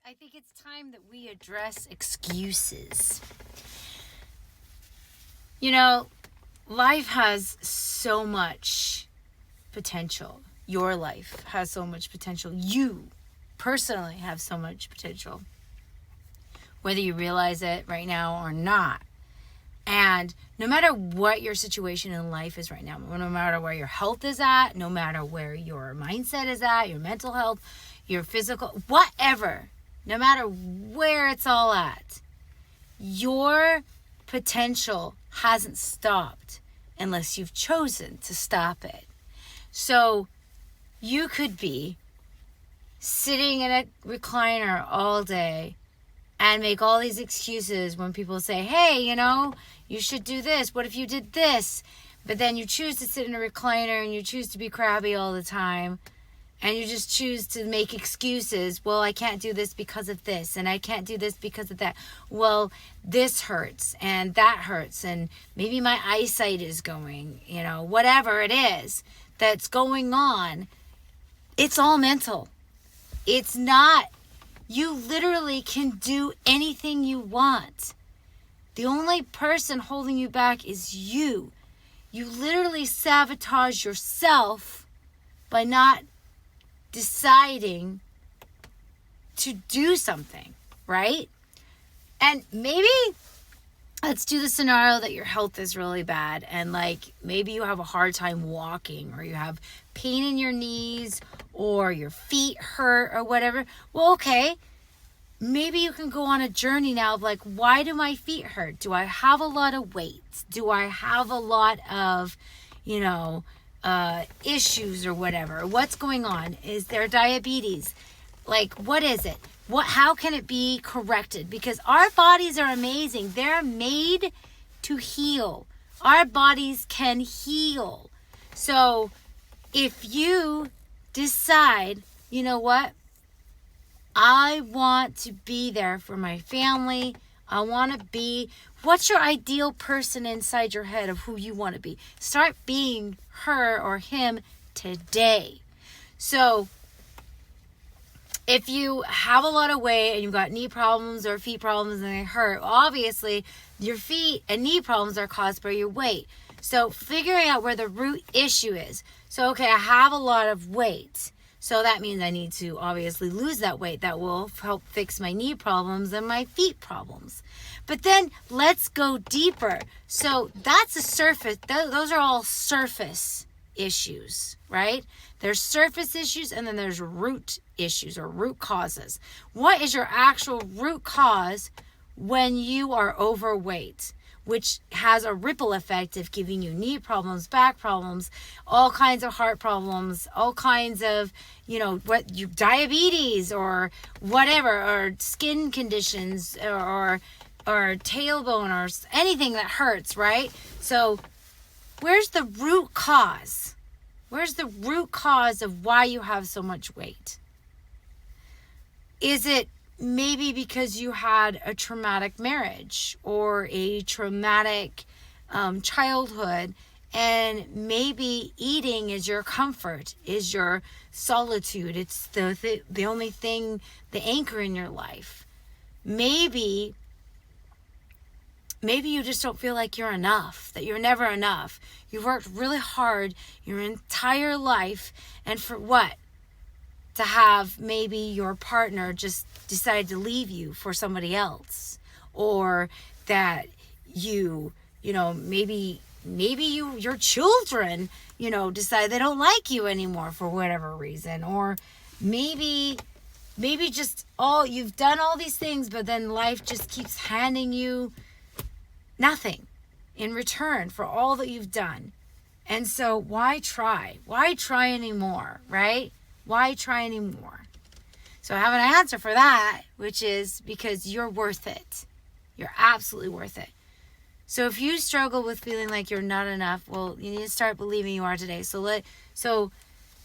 I think it's time that we address excuses. You know, life has so much potential. Your life has so much potential. You personally have so much potential, whether you realize it right now or not. And no matter what your situation in life is right now, no matter where your health is at, no matter where your mindset is at, your mental health, your physical, whatever, no matter where it's all at, your potential hasn't stopped unless you've chosen to stop it. So you could be sitting in a recliner all day and make all these excuses when people say, hey, you should do this. What if you did this? But then you choose to sit in a recliner and you choose to be crabby all the time. And you just choose to make excuses. Well, I can't do this because of this. And I can't do this because of that. Well, this hurts and that hurts. And maybe my eyesight is going, whatever it is that's going on. It's all mental. It's not. You literally can do anything you want. The only person holding you back is you. You literally sabotage yourself by not deciding to do something, right? And maybe let's do the scenario that your health is really bad and maybe you have a hard time walking or you have pain in your knees or your feet hurt or whatever. Well, okay. Maybe you can go on a journey now of why do my feet hurt? Do I have a lot of weight? Do I have a lot of, issues or whatever? What's going on? Is there diabetes? What is it? How can it be corrected? Because our bodies are amazing. They're made to heal. Our bodies can heal. So if you decide, you know what? I want to be there for my family. I want to be, what's your ideal person inside your head of who you want to be? Start being her or him today. So if you have a lot of weight and you've got knee problems or feet problems and they hurt, obviously your feet and knee problems are caused by your weight. So figuring out where the root issue is. So, okay, I have a lot of weight. So that means I need to obviously lose that weight. That will help fix my knee problems and my feet problems. But then let's go deeper. So that's a surface. Those are all surface issues, right? There's surface issues and then there's root issues or root causes. What is your actual root cause when you are overweight? Which has a ripple effect of giving you knee problems, back problems, all kinds of heart problems, all kinds of, diabetes or whatever, or skin conditions or tailbone or anything that hurts, right? So where's the root cause? Where's the root cause of why you have so much weight? Is it maybe because you had a traumatic marriage or a traumatic childhood, and maybe eating is your comfort, is your solitude. It's the only thing, the anchor in your life. Maybe you just don't feel like you're enough, that you're never enough. You've worked really hard your entire life, and for what? To have maybe your partner just decide to leave you for somebody else, or that maybe your children, decide they don't like you anymore for whatever reason, or maybe just you've done all these things, but then life just keeps handing you nothing in return for all that you've done. And so why try? Why try anymore, right? Why try anymore? So I have an answer for that, which is because you're worth it. You're absolutely worth it. So if you struggle with feeling like you're not enough, well, you need to start believing you are today. So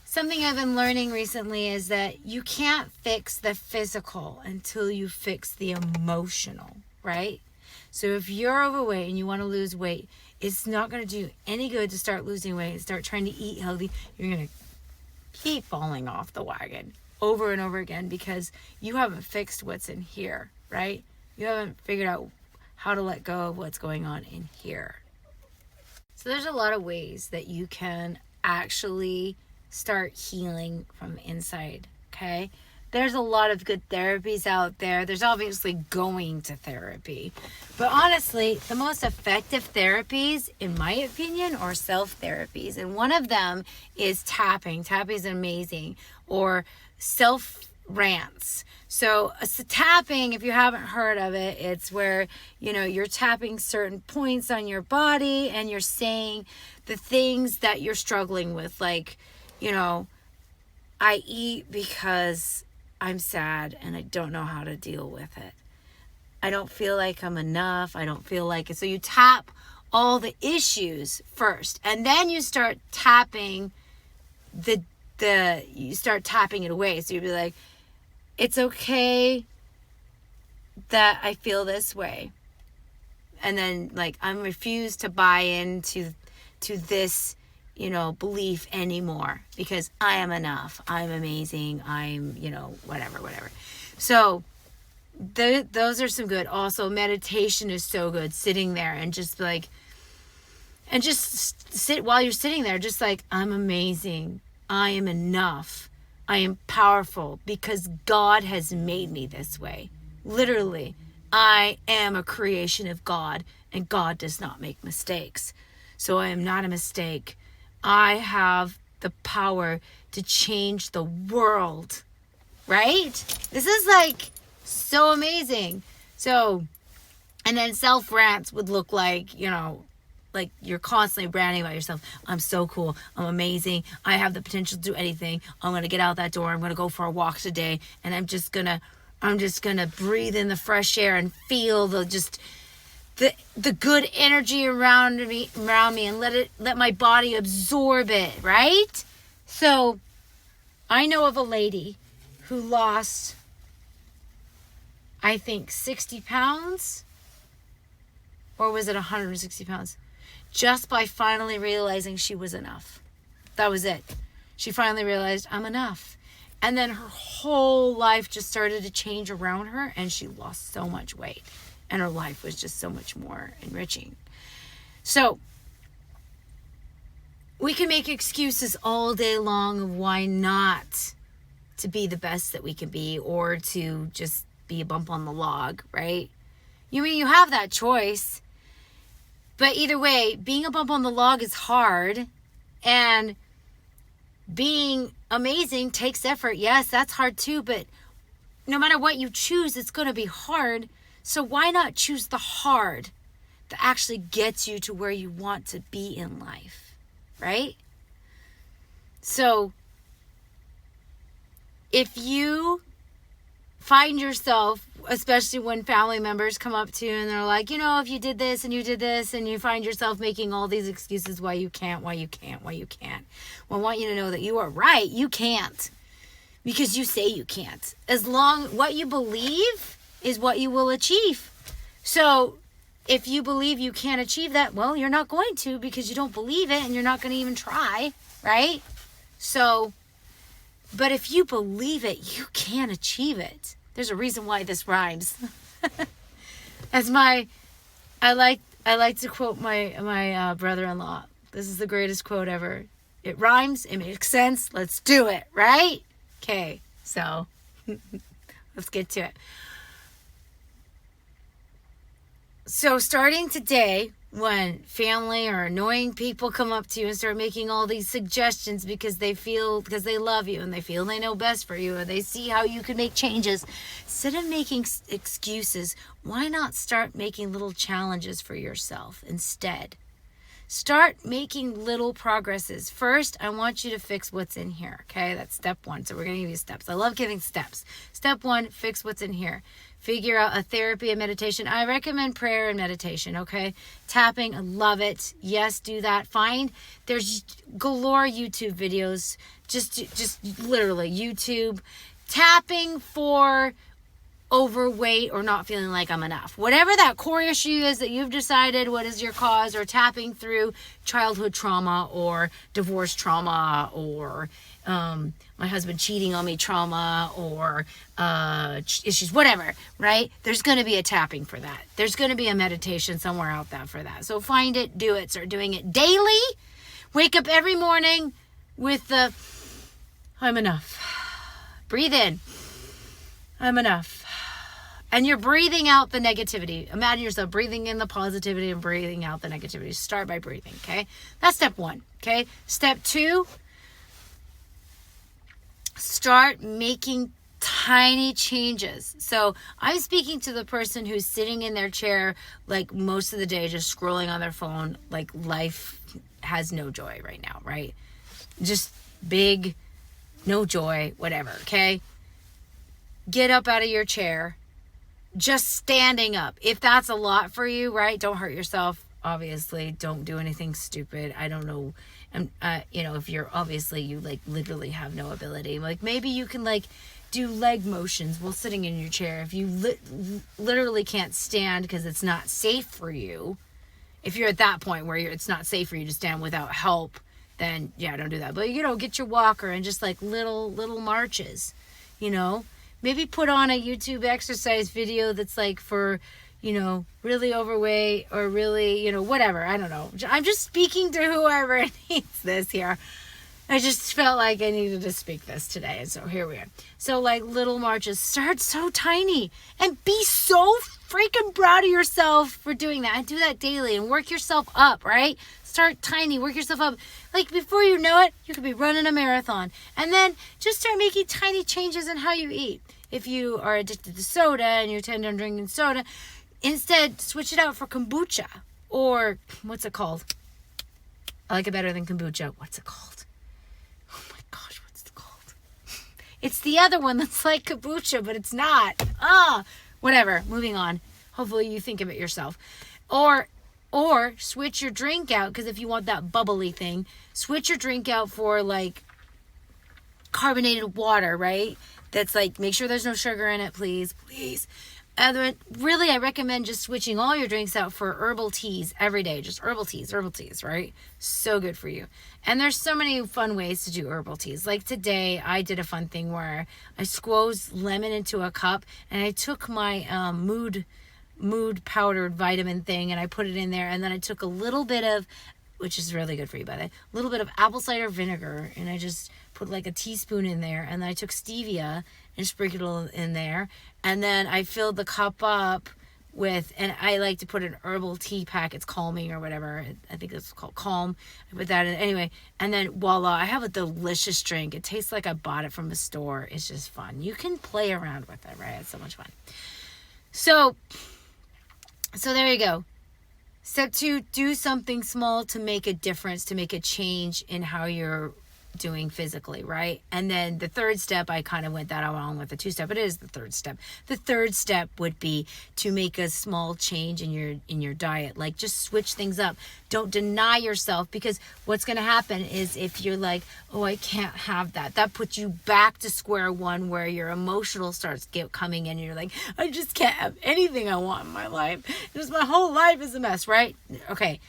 something I've been learning recently is that you can't fix the physical until you fix the emotional, right? So if you're overweight and you want to lose weight, it's not going to do any good to start losing weight and start trying to eat healthy. You're going to keep falling off the wagon over and over again because you haven't fixed what's in here, right? You haven't figured out how to let go of what's going on in here. So there's a lot of ways that you can actually start healing from inside, okay? There's a lot of good therapies out there. There's obviously going to therapy. But honestly, the most effective therapies, in my opinion, are self-therapies. And one of them is tapping. Tapping is amazing. Or self-rants. So tapping, if you haven't heard of it, it's where, you're tapping certain points on your body and you're saying the things that you're struggling with. Like, I eat because I'm sad and I don't know how to deal with it. I don't feel like I'm enough. I don't feel like it. So you tap all the issues first, and then you start tapping you start tapping it away. So you'd be like, it's okay that I feel this way. And then like, I'm refused to buy into this belief anymore because I am enough. I'm amazing. I'm, whatever. So those are some good. Also, meditation is so good. Sitting there and just sit while you're sitting there, just like, I'm amazing. I am enough. I am powerful because God has made me this way. Literally, I am a creation of God and God does not make mistakes. So I am not a mistake. I have the power to change the world, right? This is like so amazing. So, and then self-rants would look like, like you're constantly ranting about yourself. I'm so cool. I'm amazing. I have the potential to do anything. I'm going to get out that door. I'm going to go for a walk today. And I'm just going to breathe in the fresh air and feel the good energy around me and let my body absorb it, right? So I know of a lady who lost, I think, 60 pounds, or was it 160 pounds? Just by finally realizing she was enough. That was it. She finally realized, I'm enough. And then her whole life just started to change around her and she lost so much weight. And her life was just so much more enriching. So, we can make excuses all day long of why not to be the best that we can be or to just be a bump on the log, right? You have that choice. But either way, being a bump on the log is hard. And being amazing takes effort. Yes, that's hard too. But no matter what you choose, it's going to be hard. So why not choose the hard that actually gets you to where you want to be in life, right? So if you find yourself, especially when family members come up to you and they're like, if you did this and you did this, and you find yourself making all these excuses why you can't. Well, I want you to know that you are right. You can't. Because you say you can't. What you believe is what you will achieve. So if you believe you can't achieve that, well, you're not going to because you don't believe it and you're not going to even try, right? So, but if you believe it, you can achieve it. There's a reason why this rhymes. I like to quote my brother-in-law. This is the greatest quote ever. It rhymes, it makes sense, let's do it, right? Okay, so let's get to it. So starting today, when family or annoying people come up to you and start making all these suggestions because they love you and they feel they know best for you, or they see how you can make changes, instead of making excuses, why not start making little challenges for yourself instead? Start making little progresses. First, I want you to fix what's in here, okay? That's step 1. So we're going to give you steps. I love giving steps. Step 1, fix what's in here. Figure out a therapy and meditation. I recommend prayer and meditation, okay? Tapping, I love it. Yes, do that. There's galore YouTube videos. Just literally YouTube. Tapping for overweight or not feeling like I'm enough. Whatever that core issue is that you've decided what is your cause, or tapping through childhood trauma or divorce trauma or my husband cheating on me trauma or issues, whatever, right? There's going to be a tapping for that. There's going to be a meditation somewhere out there for that. So find it, do it, start doing it daily. Wake up every morning with the, I'm enough. Breathe in. I'm enough. And you're breathing out the negativity. Imagine yourself breathing in the positivity and breathing out the negativity. Start by breathing, okay? That's step 1, okay? Step 2, start making tiny changes. So I'm speaking to the person who's sitting in their chair like most of the day just scrolling on their phone, like life has no joy right now, right? Just big, no joy, whatever, okay? Get up out of your chair. Just standing up. If that's a lot for you, right? Don't hurt yourself. Obviously, don't do anything stupid. I don't know. And, if you're obviously, you like literally have no ability. Like maybe you can like do leg motions while sitting in your chair. If you literally can't stand because it's not safe for you. If you're at that point where it's not safe for you to stand without help, then yeah, don't do that. But get your walker and just like little marches, Maybe put on a YouTube exercise video that's like for, really overweight or really, whatever. I don't know. I'm just speaking to whoever needs this here. I just felt like I needed to speak this today. And so here we are. So like little marches, start so tiny and be so freaking proud of yourself for doing that. And do that daily and work yourself up, right? Start tiny, work yourself up. Like before you know it, you could be running a marathon. And then just start making tiny changes in how you eat. If you are addicted to soda and you tend on drinking soda, instead switch it out for kombucha. Or what's it called? I like it better than kombucha. What's it called? Oh my gosh, what's it called? It's the other one that's like kombucha, but it's not. Whatever. Moving on. Hopefully you think of it yourself. Or switch your drink out, because if you want that bubbly thing, switch your drink out for like carbonated water, right? That's like, make sure there's no sugar in it, please. Really, I recommend just switching all your drinks out for herbal teas every day. Just herbal teas, right? So good for you. And there's so many fun ways to do herbal teas. Like today, I did a fun thing where I squeezed lemon into a cup and I took my mood powdered vitamin thing and I put it in there, and then I took a little bit of, which is really good for you by the way, a little bit of apple cider vinegar, and I just put like a teaspoon in there, and then I took stevia and sprinkled it in there, and then I filled the cup up with, and I like to put an herbal tea pack, it's calming or whatever, I think it's called Calm, I put that in anyway, and then voila, I have a delicious drink. It tastes like I bought it from a store. It's just fun. You can play around with it, right? It's so much fun. So there you go. Step 2, do something small to make a difference, to make a change in how you're doing physically, right? And then the third step, I kind of went that along with the 2-step, but it is the third step. The third step would be to make a small change in your diet. Like just switch things up. Don't deny yourself, because what's going to happen is if you're like, oh, I can't have that puts you back to square one, where your emotional starts coming in and you're like, I just can't have anything I want in my life. Just my whole life is a mess, right? Okay.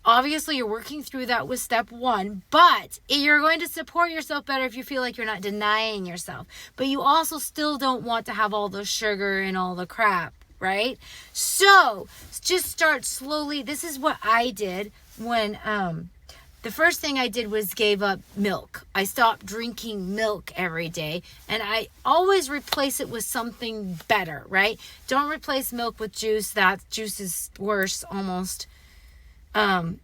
Obviously, you're working through that with step 1, but you're going to support yourself better if you feel like you're not denying yourself. But you also still don't want to have all the sugar and all the crap, right? So just start slowly. This is what I did when the first thing I did was gave up milk. I stopped drinking milk every day, and I always replace it with something better, right? Don't replace milk with juice. That juice is worse almost.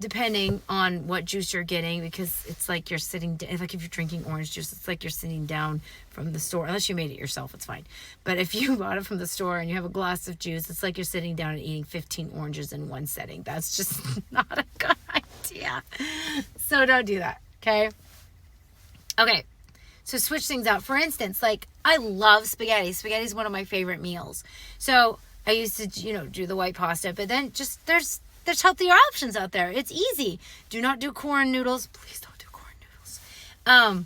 Depending on what juice you're getting, because it's like you're sitting, like if you're drinking orange juice, it's like you're sitting down from the store, unless you made it yourself, it's fine. But if you bought it from the store and you have a glass of juice, it's like you're sitting down and eating 15 oranges in one setting. That's just not a good idea. So don't do that. Okay. So switch things out. For instance, like I love spaghetti. Spaghetti is one of my favorite meals. So I used to, do the white pasta, but then just there's healthier options out there. It's easy. Do not do corn noodles. Please don't do corn noodles.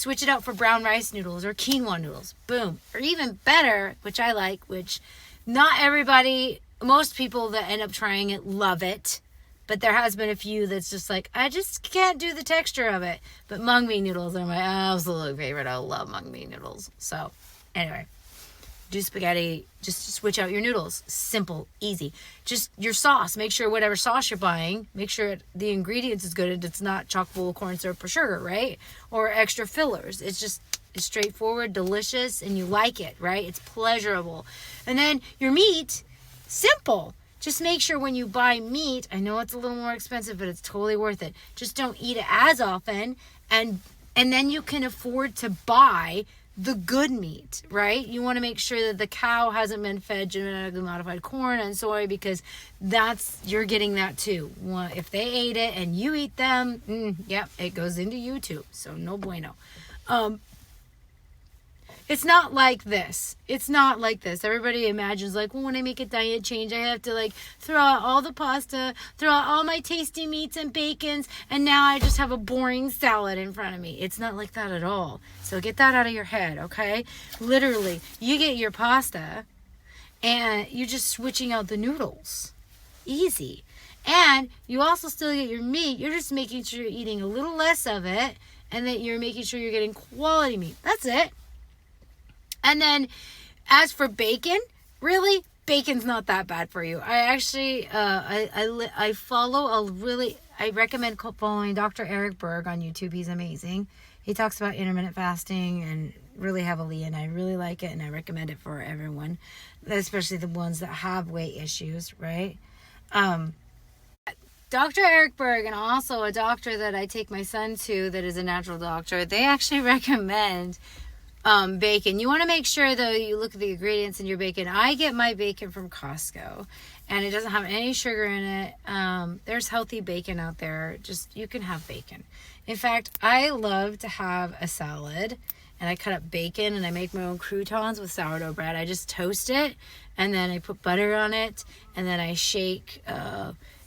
Switch it out for brown rice noodles or quinoa noodles. Boom. Or even better, which I like, which not everybody, most people that end up trying it love it. But there has been a few that's just like, I just can't do the texture of it. But mung bean noodles are my absolute favorite. I love mung bean noodles. So, anyway. Do spaghetti. Just switch out your noodles. Simple. Easy. Just your sauce. Make sure whatever sauce you're buying, make sure the ingredients is good. It's not chock full of corn syrup or sugar, right? Or extra fillers. It's straightforward, delicious, and you like it, right? It's pleasurable. And then your meat, simple. Just make sure when you buy meat, I know it's a little more expensive, but it's totally worth it. Just don't eat it as often, and then you can afford to buy the good meat, right? You want to make sure that the cow hasn't been fed genetically modified corn and soy, because you're getting that too. If they ate it and you eat them, yep, it goes into you too. So no bueno. It's not like this. It's not like this. Everybody imagines like, well, when I make a diet change, I have to like throw out all the pasta, throw out all my tasty meats and bacons, and now I just have a boring salad in front of me. It's not like that at all. So get that out of your head, okay? Literally, you get your pasta and you're just switching out the noodles. Easy. And you also still get your meat. You're just making sure you're eating a little less of it, and that you're making sure you're getting quality meat. That's it. And then, as for bacon, really, bacon's not that bad for you. I actually, I recommend following Dr. Eric Berg on YouTube. He's amazing. He talks about intermittent fasting and really heavily, and I really like it, and I recommend it for everyone, especially the ones that have weight issues, right? Dr. Eric Berg, and also a doctor that I take my son to that is a natural doctor, they actually recommend bacon. You want to make sure, though, you look at the ingredients in your bacon. I get my bacon from Costco, and it doesn't have any sugar in it. There's healthy bacon out there. Just, you can have bacon. In fact, I love to have a salad, and I cut up bacon, and I make my own croutons with sourdough bread. I just toast it, and then I put butter on it, and then I shake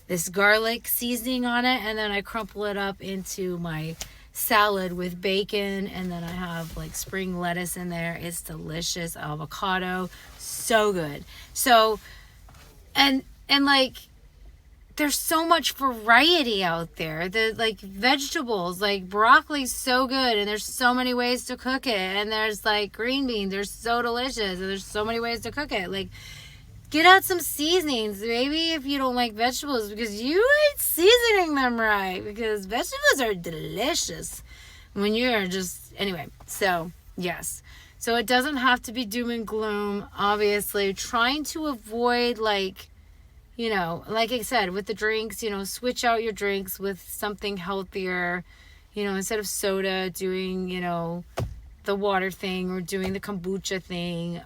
this garlic seasoning on it, and then I crumple it up into my salad with bacon, and then I have like spring lettuce in there. It's delicious. Avocado, so good. So and like there's so much variety out there. The like vegetables, like broccoli's so good, and there's so many ways to cook it. And there's like green beans, they're so delicious, and there's so many ways to cook it. Like, get out some seasonings, maybe, if you don't like vegetables, because you ain't seasoning them right, because vegetables are delicious when you're just, anyway, so, yes. So it doesn't have to be doom and gloom, obviously. Trying to avoid, like, you know, like I said, with the drinks, you know, switch out your drinks with something healthier, you know, instead of soda, doing, you know, the water thing, or doing the kombucha thing,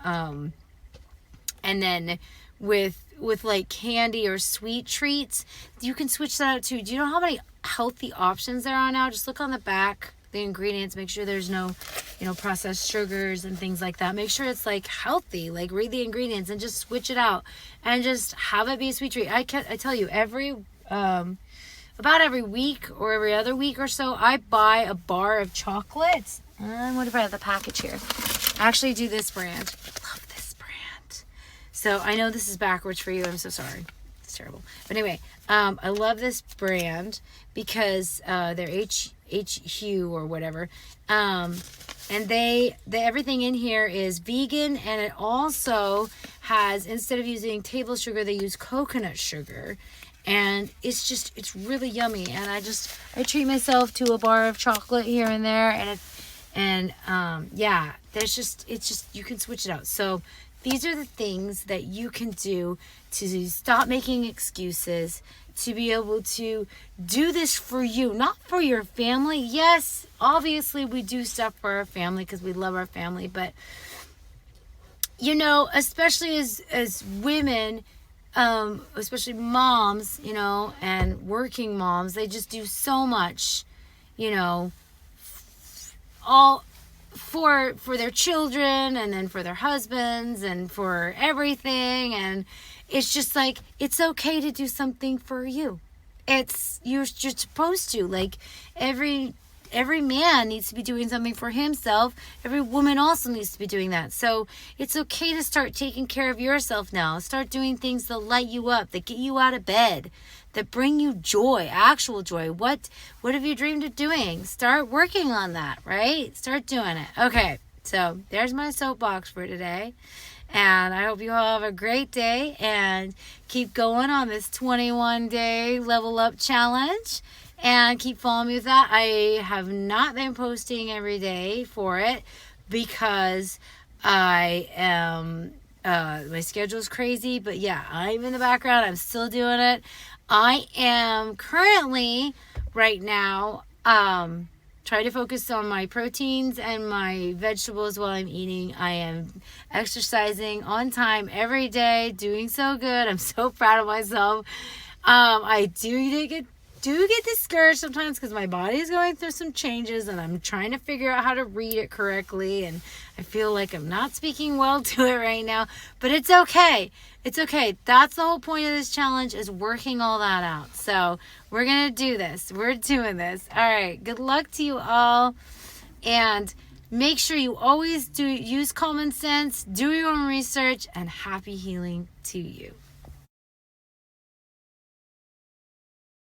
and then with like candy or sweet treats, you can switch that out too. Do you know how many healthy options there are now? Just look on the back, the ingredients, make sure there's no, you know, processed sugars and things like that. Make sure it's like healthy, like read the ingredients and just switch it out and just have it be a sweet treat. I tell you, about every week or every other week or so, I buy a bar of chocolates. What if I have the package here? I actually do this brand. Love this brand. So I know this is backwards for you. I'm so sorry. It's terrible. But anyway, I love this brand because they're HU or whatever. And they everything in here is vegan, and it also has, instead of using table sugar, they use coconut sugar. And it's really yummy. And I treat myself to a bar of chocolate here and there, yeah, you can switch it out. So these are the things that you can do to stop making excuses, to be able to do this for you, not for your family. Yes, obviously we do stuff for our family because we love our family, but you know, especially as women, especially moms, you know, and working moms, they just do so much, you know, all for their children, and then for their husbands, and for everything. And it's just like, it's okay to do something for you. You're supposed to, like, every every man needs to be doing something for himself. Every woman also needs to be doing that. So it's okay to start taking care of yourself now. Start doing things that light you up, that get you out of bed, that bring you joy, actual joy. What have you dreamed of doing? Start working on that, right? Start doing it. Okay, so there's my soapbox for today. And I hope you all have a great day and keep going on this 21-day level up challenge. And keep following me with that. I have not been posting every day for it because I am, my schedule's crazy. But yeah, I'm in the background. I'm still doing it. I am currently, right now, trying to focus on my proteins and my vegetables while I'm eating. I am exercising on time every day, doing so good. I'm so proud of myself. I do get discouraged sometimes because my body is going through some changes and I'm trying to figure out how to read it correctly, and I feel like I'm not speaking well to it right now, but it's okay. It's okay. That's the whole point of this challenge, is working all that out. So we're going to do this. We're doing this. All right. Good luck to you all. And make sure you always use common sense, do your own research, and happy healing to you.